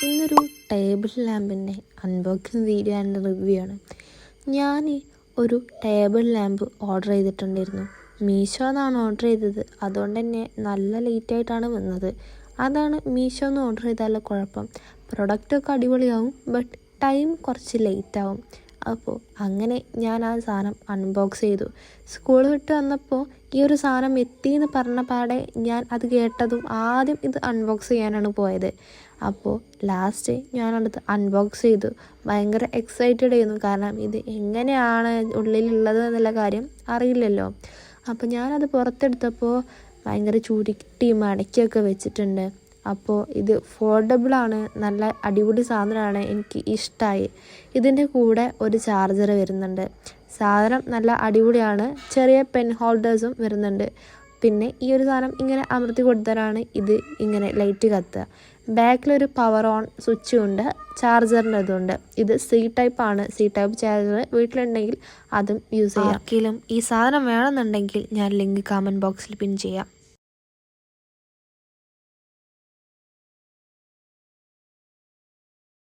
ഇന്നൊരു ടേബിൾ ലാമ്പിൻ്റെ unboxing video and review ആണ്. ഞാൻ ഒരു ടേബിൾ ലാമ്പ് ഓർഡർ ചെയ്തിട്ടുണ്ടായിരുന്നു. മീഷോ എന്നാണ് ഓർഡർ ചെയ്തത്. അതുകൊണ്ട് തന്നെ നല്ല ലേറ്റായിട്ടാണ് വന്നത്. അതാണ് മീഷോ എന്ന് ഓർഡർ ചെയ്താലുള്ള കുഴപ്പം. പ്രൊഡക്റ്റൊക്കെ അടിപൊളിയാവും, ബട്ട് ടൈം കുറച്ച് ലേറ്റാവും. അപ്പോൾ അങ്ങനെ ഞാൻ ആ സാധനം അൺബോക്സ് ചെയ്തു. സ്കൂൾ വിട്ട് വന്നപ്പോൾ ഈ ഒരു സാധനം എത്തിയെന്ന് പറഞ്ഞ പാടെ ഞാൻ അത് കേട്ടതും ആദ്യം ഇത് അൺബോക്സ് ചെയ്യാനാണ് പോയത്. അപ്പോൾ ലാസ്റ്റ് ഞാനടുത്ത് അൺബോക്സ് ചെയ്തു. ഭയങ്കര എക്സൈറ്റഡ് ആയിരുന്നു, കാരണം ഇത് എങ്ങനെയാണ് ഉള്ളിലുള്ളത് എന്നുള്ള കാര്യം അറിയില്ലല്ലോ. അപ്പോൾ ഞാനത് പുറത്തെടുത്തപ്പോൾ ഭയങ്കര ചുരുട്ടി മടക്കിയൊക്കെ വെച്ചിട്ടുണ്ട്. അപ്പോൾ ഇത് ഫോൾഡബിളാണ്, നല്ല അടിപൊളി സാധനമാണ്, എനിക്ക് ഇഷ്ടമായി. ഇതിൻ്റെ കൂടെ ഒരു ചാർജർ വരുന്നുണ്ട്. സാധനം നല്ല അടിപൊളിയാണ്. ചെറിയ പെൻ ഹോൾഡേഴ്സും വരുന്നുണ്ട്. പിന്നെ ഈ ഒരു സാധനം ഇങ്ങനെ അമർത്തി കൊടുത്താലാണ് ഇത് ഇങ്ങനെ ലൈറ്റ് കത്തുക. ബാക്കിലൊരു പവർ ഓൺ സ്വിച്ചും ഉണ്ട്, ചാർജറിൻ്റെ ഇതുണ്ട്. ഇത് സി ടൈപ്പാണ്. സി ടൈപ്പ് ചാർജർ വീട്ടിലുണ്ടെങ്കിൽ അതും യൂസ് ചെയ്യാം. ആർക്കെങ്കിലും ഈ സാധനം വേണമെന്നുണ്ടെങ്കിൽ ഞാൻ ലിങ്ക് കമൻറ്റ് ബോക്സിൽ പിൻ ചെയ്യാം.